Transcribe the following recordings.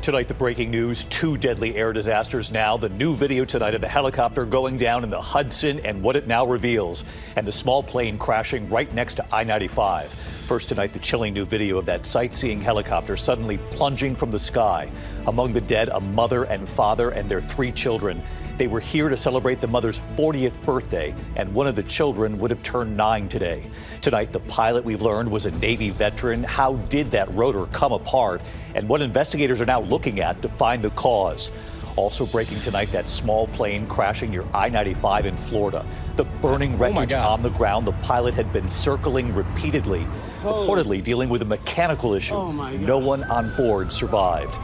Tonight, the breaking news, 2 deadly air disasters now. The new video tonight of the helicopter going down in the Hudson and what it now reveals, and the small plane crashing right next to I-95. First tonight, the chilling new video of that sightseeing helicopter suddenly plunging from the sky. Among the dead, a mother and father and their 3 children. They were here to celebrate the mother's 40th birthday, and one of the children would have turned 9 today. Tonight, the pilot, we've learned, was a Navy veteran. How did that rotor come apart? And what investigators are now looking at to find the cause. Also breaking tonight, that small plane crashing near I-95 in Florida. The burning wreckage on the ground. The pilot had been circling repeatedly, reportedly dealing with a mechanical issue. No one on board survived.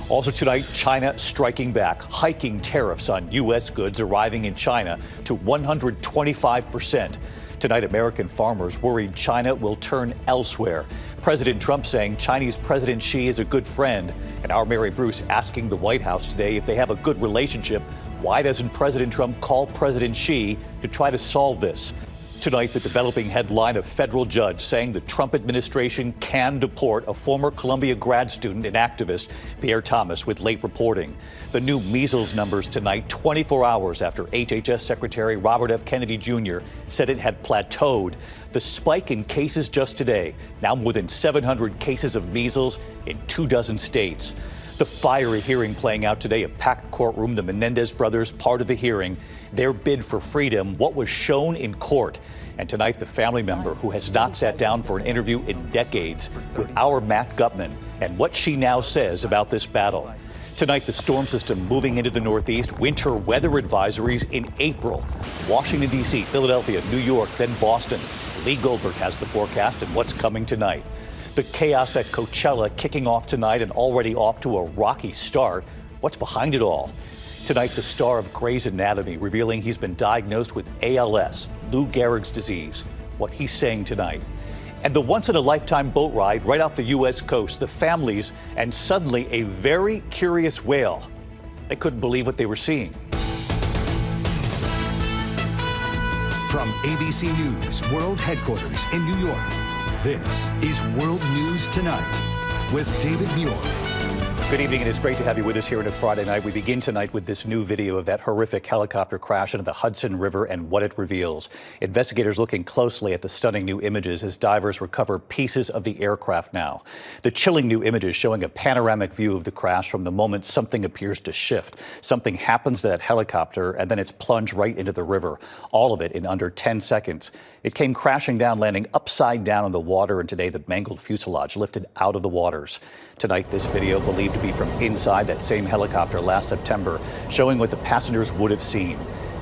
Also tonight, China striking back, hiking tariffs on U.S. goods arriving in China to 125%. Tonight, American farmers worried China will turn elsewhere. President Trump saying Chinese President Xi is a good friend. And our Mary Bruce asking the White House today if they have a good relationship. Why doesn't President Trump call President Xi to try to solve this? Tonight, the developing headline, a federal judge saying the Trump administration can deport a former Columbia grad student and activist, Pierre Thomas, with late reporting. The new measles numbers tonight, 24 hours after HHS Secretary Robert F. Kennedy Jr. said it had plateaued. The spike in cases just today, now more than 700 cases of measles in 24 states. The fiery hearing playing out today, a packed courtroom, the Menendez brothers part of the hearing, their bid for freedom, what was shown in court. And tonight, the family member who has not sat down for an interview in decades with our Matt Gutman and what she now says about this battle. Tonight, the storm system moving into the Northeast, winter weather advisories in April. Washington, D.C., Philadelphia, New York, then Boston. Lee Goldberg has the forecast and what's coming tonight. The chaos at Coachella kicking off tonight and already off to a rocky start. What's behind it all? Tonight, the star of Grey's Anatomy revealing he's been diagnosed with ALS, Lou Gehrig's disease. What he's saying tonight. And the once-in-a-lifetime boat ride right off the U.S. coast, the families, and suddenly a very curious whale. They couldn't believe what they were seeing. From ABC News World Headquarters in New York, this is World News Tonight with David Muir. Good evening, and it's great to have you with us here on a Friday night. We begin tonight with this new video of that horrific helicopter crash into the Hudson River and what it reveals. Investigators looking closely at the stunning new images as divers recover pieces of the aircraft now. The chilling new images showing a panoramic view of the crash from the moment something appears to shift. Something happens to that helicopter, and then it's plunged right into the river. All of it in under 10 seconds. It came crashing down, landing upside down in the water, and today the mangled fuselage lifted out of the waters. Tonight, this video believed to be from inside that same helicopter last September, showing what the passengers would have seen.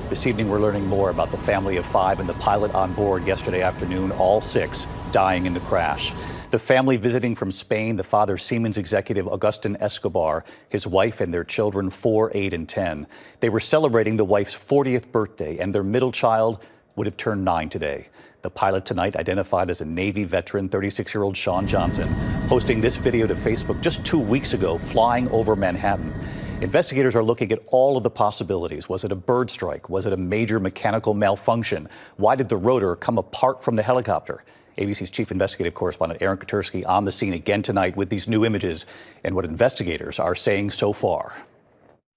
This evening, we're learning more about the family of 5 and the pilot on board yesterday afternoon, all 6 dying in the crash. The family visiting from Spain, the father Siemens executive Agustin Escobar, his wife and their children 4, 8, and 10. They were celebrating the wife's 40th birthday, and their middle child would have turned 9 today. The pilot tonight, identified as a Navy veteran, 36-year-old Sean Johnson, posting this video to Facebook just 2 weeks ago, flying over Manhattan. Investigators are looking at all of the possibilities. Was it a bird strike? Was it a major mechanical malfunction? Why did the rotor come apart from the helicopter? ABC's chief investigative correspondent Eric Katersky on the scene again tonight with these new images and what investigators are saying so far.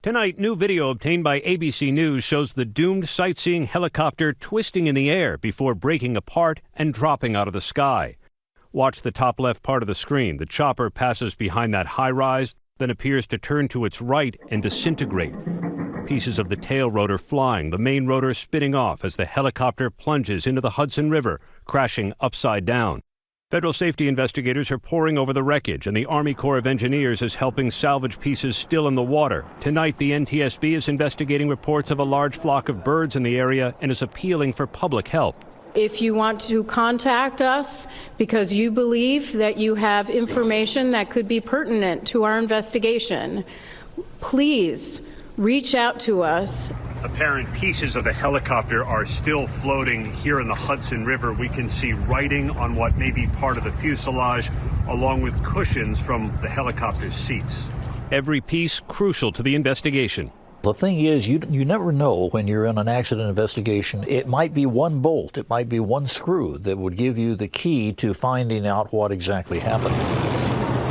Tonight, new video obtained by ABC News shows the doomed sightseeing helicopter twisting in the air before breaking apart and dropping out of the sky. Watch the top left part of the screen. The chopper passes behind that high-rise, then appears to turn to its right and disintegrate. Pieces of the tail rotor flying, the main rotor spinning off as the helicopter plunges into the Hudson River, crashing upside down. Federal safety investigators are poring over the wreckage, and the Army Corps of Engineers is helping salvage pieces still in the water. Tonight, the NTSB is investigating reports of a large flock of birds in the area and is appealing for public help. If you want to contact us because you believe that you have information that could be pertinent to our investigation, please reach out to us. Apparent pieces of the helicopter are still floating here in the Hudson River. We can see writing on what may be part of the fuselage, along with cushions from the helicopter's seats. Every piece crucial to the investigation. The thing is, you never know when you're in an accident investigation. It might be one bolt, it might be one screw that would give you the key to finding out what exactly happened.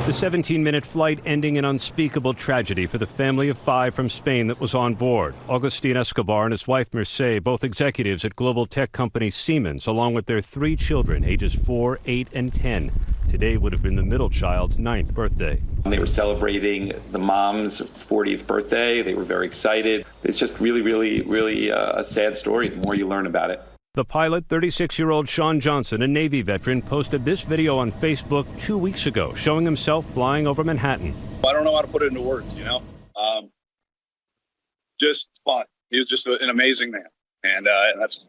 The 17-minute flight ending in unspeakable tragedy for the family of 5 from Spain that was on board. Agustin Escobar and his wife Mercedes, both executives at global tech company Siemens, along with their 3 children, ages 4, 8, and 10. Today would have been the middle child's 9th birthday. They were celebrating the mom's 40th birthday. They were very excited. It's just really a sad story the more you learn about it. The pilot, 36-year-old Sean Johnson, a Navy veteran, posted this video on Facebook 2 weeks ago, showing himself flying over Manhattan. I don't know how to put it into words, just fun. He was just an amazing man. And that's,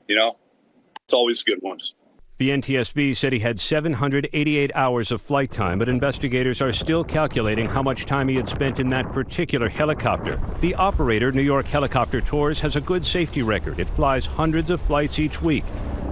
it's always good ones. The NTSB said he had 788 hours of flight time, but investigators are still calculating how much time he had spent in that particular helicopter. The operator, New York Helicopter Tours, has a good safety record. It flies hundreds of flights each week.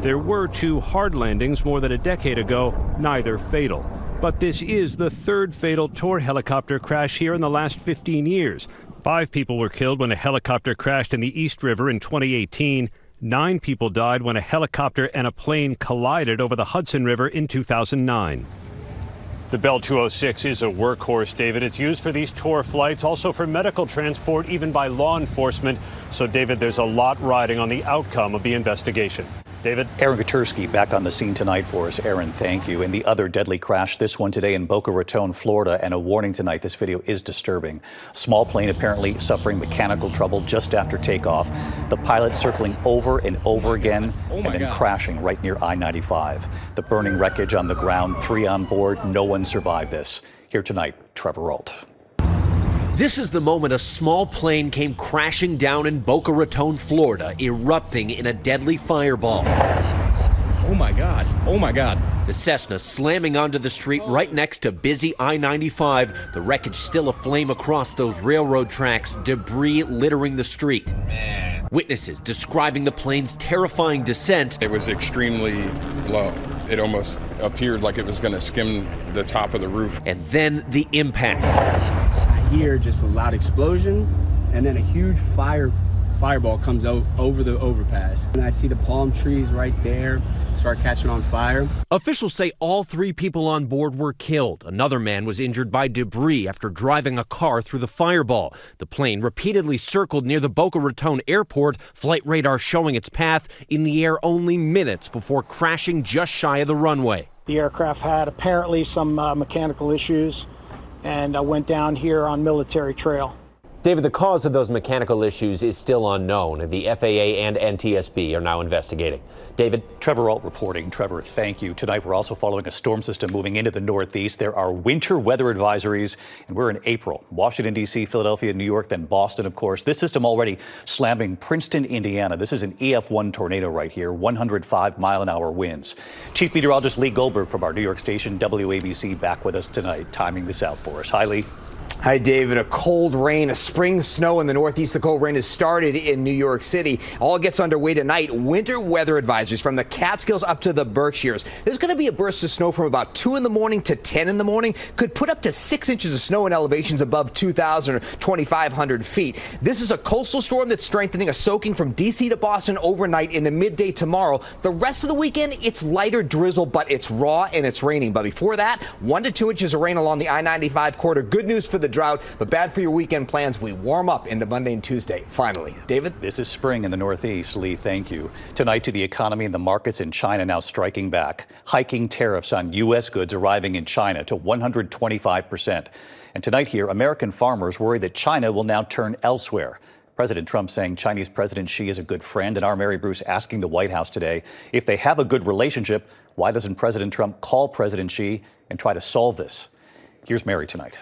There were 2 hard landings more than a decade ago, neither fatal. But this is the 3rd fatal tour helicopter crash here in the last 15 years. 5 people were killed when a helicopter crashed in the East River in 2018. 9 people died when a helicopter and a plane collided over the Hudson River in 2009. The Bell 206 is a workhorse, David. It's used for these tour flights, also for medical transport, even by law enforcement. So, David, there's a lot riding on the outcome of the investigation. David? Aaron Katersky back on the scene tonight for us. Aaron, thank you. And the other deadly crash, this one today in Boca Raton, Florida, and a warning tonight. This video is disturbing. Small plane apparently suffering mechanical trouble just after takeoff. The pilot circling over and over again and then crashing right near I-95. The burning wreckage on the ground, 3 on board. No one survived this. Here tonight, Trevor Ault. This is the moment a small plane came crashing down in Boca Raton, Florida, erupting in a deadly fireball. Oh my God. Oh my God. The Cessna slamming onto the street right next to busy I-95. The wreckage still aflame across those railroad tracks, debris littering the street. Man. Witnesses describing the plane's terrifying descent. It was extremely low. It almost appeared like it was going to skim the top of the roof. And then the impact. I hear just a loud explosion, and then a huge fireball comes over the overpass. And I see the palm trees right there start catching on fire. Officials say all 3 people on board were killed. Another man was injured by debris after driving a car through the fireball. The plane repeatedly circled near the Boca Raton airport, flight radar showing its path in the air only minutes before crashing just shy of the runway. The aircraft had apparently some mechanical issues and went down here on Military Trail. David, the cause of those mechanical issues is still unknown. The FAA and NTSB are now investigating. David? Trevor Ault reporting. Trevor, thank you. Tonight, we're also following a storm system moving into the Northeast. There are winter weather advisories, and we're in April. Washington, D.C., Philadelphia, New York, then Boston, of course. This system already slamming Princeton, Indiana. This is an EF1 tornado right here, 105-mile-an-hour winds. Chief Meteorologist Lee Goldberg from our New York station, WABC, back with us tonight, timing this out for us. Hi, Lee. Hi, David. A cold rain, a spring snow in the Northeast. The cold rain has started in New York City. All gets underway tonight. Winter weather advisories from the Catskills up to the Berkshires. There's going to be a burst of snow from about 2 in the morning to 10 in the morning. Could put up to 6 inches of snow in elevations above 2,000 or 2,500 feet. This is a coastal storm that's strengthening, a soaking from D.C. to Boston overnight into midday tomorrow. The rest of the weekend, it's lighter drizzle, but it's raw and it's raining. But before that, 1 to 2 inches of rain along the I-95 corridor. Good news for the drought, but bad for your weekend plans. We warm up into Monday and Tuesday. Finally, David? This is spring in the Northeast. Lee, thank you. Tonight to the economy and the markets in China now striking back. Hiking tariffs on U.S. goods arriving in China to 125%. And tonight here, American farmers worry that China will now turn elsewhere. President Trump saying Chinese President Xi is a good friend. And our Mary Bruce asking the White House today, if they have a good relationship, why doesn't President Trump call President Xi and try to solve this? Here's Mary tonight.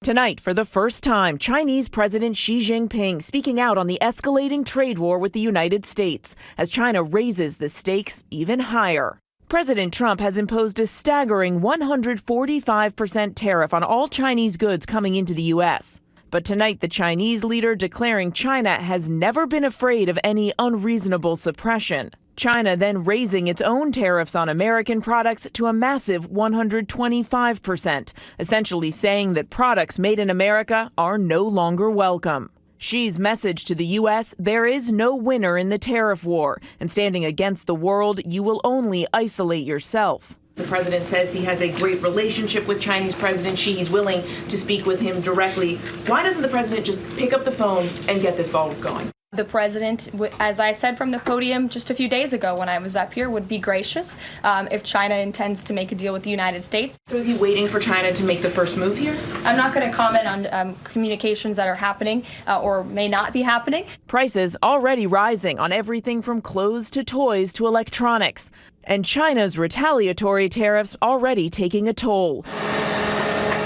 Tonight, for the first time, Chinese President Xi Jinping speaking out on the escalating trade war with the United States as China raises the stakes even higher. President Trump has imposed a staggering 145% tariff on all Chinese goods coming into the U.S. But tonight, the Chinese leader declaring China has never been afraid of any unreasonable suppression. China then raising its own tariffs on American products to a massive 125%, essentially saying that products made in America are no longer welcome. Xi's message to the U.S., there is no winner in the tariff war, and standing against the world, you will only isolate yourself. The president says he has a great relationship with Chinese President Xi. He's willing to speak with him directly. Why doesn't the president just pick up the phone and get this ball going? The president, as I said from the podium just a few days ago when I was up here, would be gracious if China intends to make a deal with the United States. So is he waiting for China to make the first move here? I'm not going to comment on communications that are happening or may not be happening. Prices already rising on everything from clothes to toys to electronics. And China's retaliatory tariffs already taking a toll.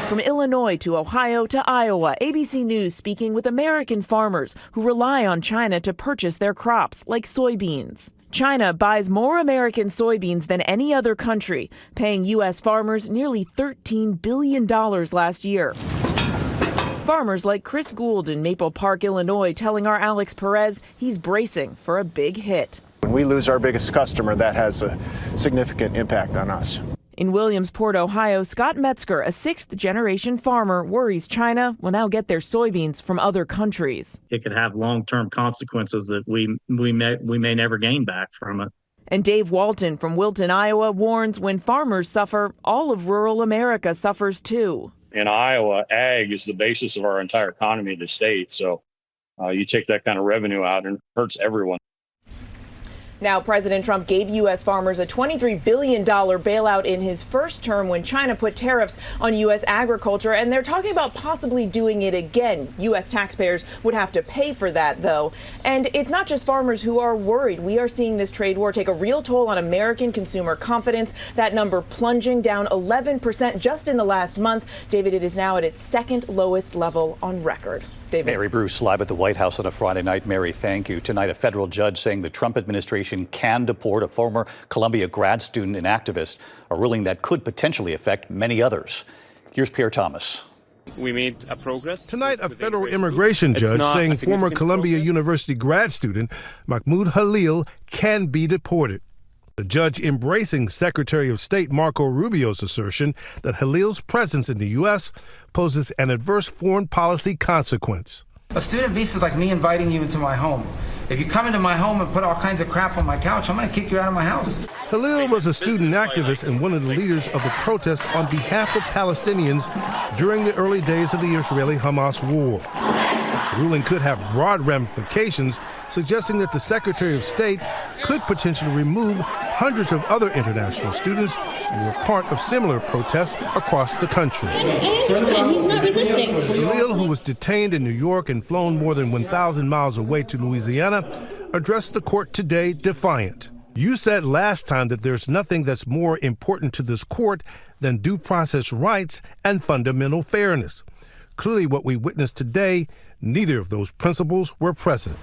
From Illinois to Ohio to Iowa, ABC News speaking with American farmers who rely on China to purchase their crops, like soybeans. China buys more American soybeans than any other country, paying U.S. farmers nearly $13 billion last year. Farmers like Chris Gould in Maple Park, Illinois, telling our Alex Perez he's bracing for a big hit. When we lose our biggest customer, that has a significant impact on us. In Williamsport, Ohio, Scott Metzger, a sixth-generation farmer, worries China will now get their soybeans from other countries. It could have long-term consequences that we may never gain back from it. And Dave Walton from Wilton, Iowa, warns when farmers suffer, all of rural America suffers too. In Iowa, ag is the basis of our entire economy of the state. So you take that kind of revenue out and it hurts everyone. Now, President Trump gave U.S. farmers a $23 billion bailout in his first term when China put tariffs on U.S. agriculture, and they're talking about possibly doing it again. U.S. taxpayers would have to pay for that, though. And it's not just farmers who are worried. We are seeing this trade war take a real toll on American consumer confidence, that number plunging down 11% just in the last month. David, it is now at its second lowest level on record. David. Mary Bruce, live at the White House on a Friday night. Mary, thank you. Tonight, a federal judge saying the Trump administration can deport a former Columbia grad student and activist, a ruling that could potentially affect many others. Here's Pierre Thomas. We made a progress. Tonight, a federal immigration judge saying former Columbia University grad student Mahmoud Khalil can be deported. The judge embracing Secretary of State Marco Rubio's assertion that Khalil's presence in the U.S. poses an adverse foreign policy consequence. A student visa is like me inviting you into my home. If you come into my home and put all kinds of crap on my couch, I'm going to kick you out of my house. Khalil was a student activist and one of the leaders of the protests on behalf of Palestinians during the early days of the Israeli-Hamas war. The ruling could have broad ramifications, suggesting that the Secretary of State could potentially remove hundreds of other international students who were part of similar protests across the country. He's not resisting. Khalil, who was detained in New York and flown more than 1,000 miles away to Louisiana, addressed the court today defiant. You said last time that there's nothing that's more important to this court than due process rights and fundamental fairness. Clearly, what we witnessed today, neither of those principles were present.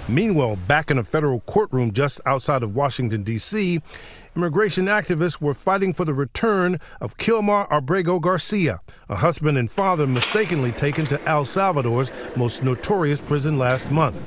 Meanwhile, back in a federal courtroom just outside of Washington, D.C., immigration activists were fighting for the return of Kilmar Abrego Garcia, a husband and father mistakenly taken to El Salvador's most notorious prison last month.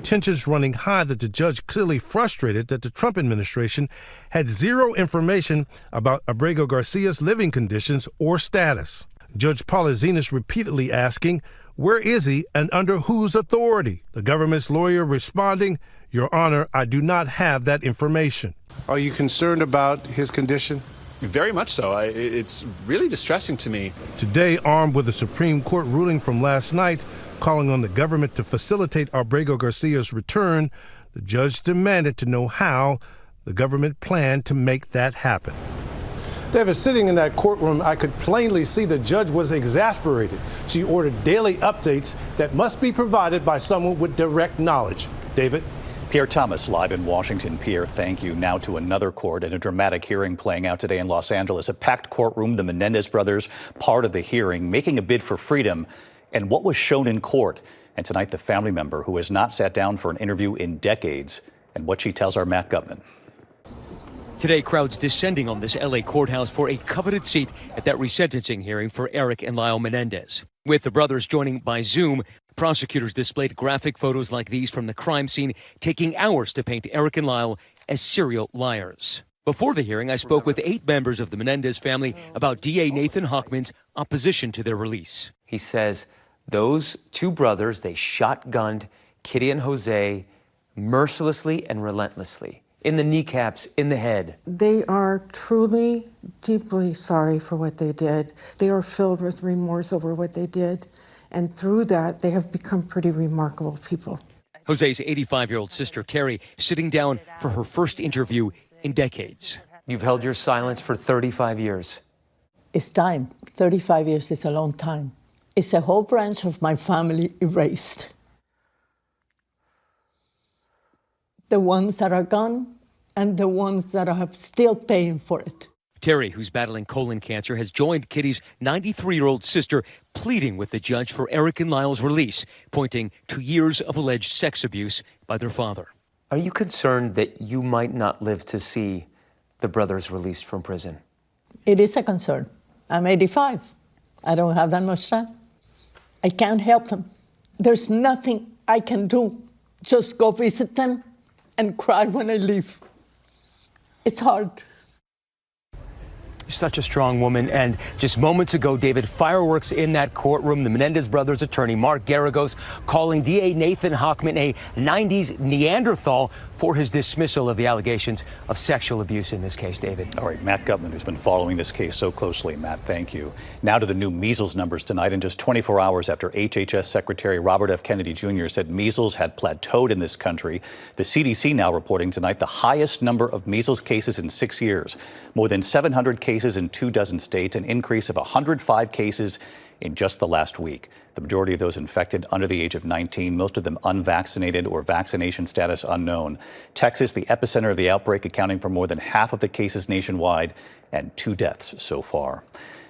Tensions running high that the judge clearly frustrated that the Trump administration had zero information about Abrego Garcia's living conditions or status. Judge Paula Zenas repeatedly asking, where is he and under whose authority? The government's lawyer responding, Your Honor, I do not have that information. Are you concerned about his condition? Very much so. It's really distressing to me. Today, armed with a Supreme Court ruling from last night calling on the government to facilitate Abrego Garcia's return, the judge demanded to know how the government planned to make that happen. David, sitting in that courtroom, I could plainly see the judge was exasperated. She ordered daily updates that must be provided by someone with direct knowledge. David? Pierre Thomas, live in Washington. Pierre, thank you. Now to another court and a dramatic hearing playing out today in Los Angeles. A packed courtroom, the Menendez brothers, part of the hearing, making a bid for freedom and what was shown in court. And tonight, the family member who has not sat down for an interview in decades and what she tells our Matt Gutman. Today, crowds descending on this L.A. courthouse for a coveted seat at that resentencing hearing for Eric and Lyle Menendez. With the brothers joining by Zoom, prosecutors displayed graphic photos like these from the crime scene, taking hours to paint Eric and Lyle as serial liars. Before the hearing, I spoke with 8 members of the Menendez family about DA Nathan Hochman's opposition to their release. He says those 2 brothers, they shotgunned Kitty and Jose mercilessly and relentlessly. in the kneecaps, in the head. They are truly, deeply sorry for what they did. They are filled with remorse over what they did. And through that, they have become pretty remarkable people. Jose's 85-year-old sister, Terry, sitting down for her first interview in decades. You've held your silence for 35 years. It's time. 35 years is a long time. It's a whole branch of my family erased. The ones that are gone and the ones that are still paying for it. Terry, who's battling colon cancer, has joined Kitty's 93-year-old sister, pleading with the judge for Eric and Lyle's release, pointing to years of alleged sex abuse by their father. Are you concerned that you might not live to see the brothers released from prison? It is a concern. I'm 85. I don't have that much time. I can't help them. There's nothing I can do. Just go visit them and cry when I leave. It's hard. Such a strong woman. And just moments ago, David, fireworks in that courtroom. The Menendez brothers' attorney, Mark Garagos, calling DA Nathan Hochman a 90s Neanderthal for his dismissal of the allegations of sexual abuse in this case, David. All right, Matt Gutman, who's been following this case so closely. Matt, thank you. Now to the new measles numbers tonight. In just 24 hours after HHS Secretary Robert F. Kennedy Jr. said measles had plateaued in this country, the CDC now reporting tonight the highest number of measles cases in 6 years. More than 700 cases in 24 states, an increase of 105 cases in just the last week. The majority of those infected under the age of 19, most of them unvaccinated or vaccination status unknown. Texas, the epicenter of the outbreak, accounting for more than half of the cases nationwide and 2 deaths so far.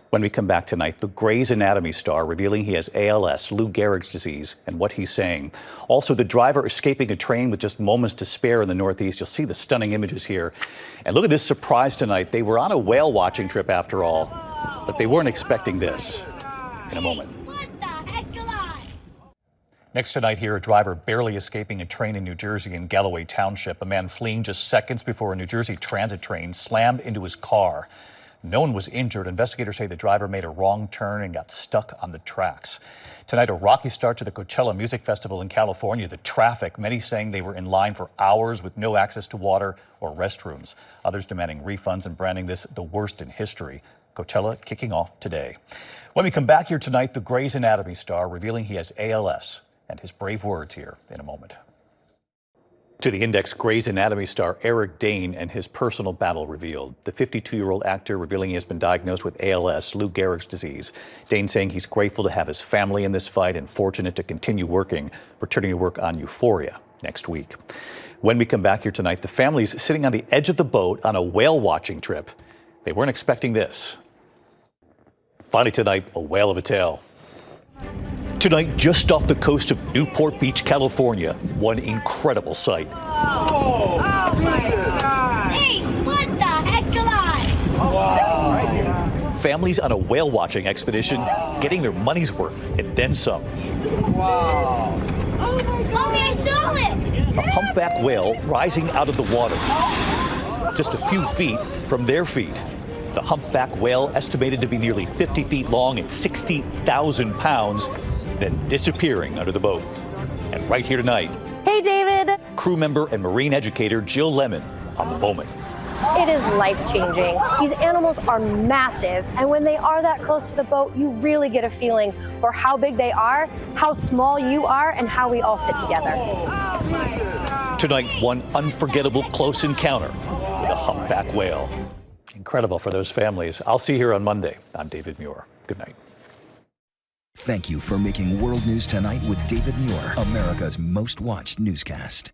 When we come back tonight, the Grey's Anatomy star revealing he has ALS, Lou Gehrig's disease, and what he's saying. Also, the driver escaping a train with just moments to spare in the Northeast. You'll see the stunning images here. And look at this surprise tonight. They were on a whale watching trip after all, but they weren't expecting this. In a moment. Next tonight here, a driver barely escaping a train in New Jersey in Galloway Township. A man fleeing just seconds before a New Jersey transit train slammed into his car. No one was injured. Investigators say the driver made a wrong turn and got stuck on the tracks. Tonight, a rocky start to the Coachella Music Festival in California. The traffic, many saying they were in line for hours with no access to water or restrooms. Others demanding refunds and branding this the worst in history. Coachella kicking off today. When we come back here tonight, the Grey's Anatomy star revealing he has ALS and his brave words here in a moment. To the Index, Grey's Anatomy star Eric Dane and his personal battle revealed. The 52-year-old actor revealing he has been diagnosed with ALS, Lou Gehrig's disease. Dane saying he's grateful to have his family in this fight and fortunate to continue working, returning to work on Euphoria next week. When we come back here tonight, the family's sitting on the edge of the boat on a whale watching trip. They weren't expecting this. Finally tonight, a whale of a tale. Tonight, just off the coast of Newport Beach, California, one incredible sight. Oh my God! Hey, what the heck, alive! Families on a whale watching expedition getting their money's worth and then some. Wow! Oh my God! Mommy, I saw it! A humpback whale rising out of the water, just a few feet from their feet. The humpback whale, estimated to be nearly 50 feet long and 60,000 pounds, then disappearing under the boat. And right here tonight, hey, David. Crew member and marine educator Jill Lemon on the moment. It is life-changing. These animals are massive, and when they are that close to the boat, you really get a feeling for how big they are, how small you are, and how we all fit together. Tonight, one unforgettable close encounter with a humpback whale. Incredible for those families. I'll see you here on Monday. I'm David Muir. Good night. Thank you for making World News Tonight with David Muir, America's most watched newscast.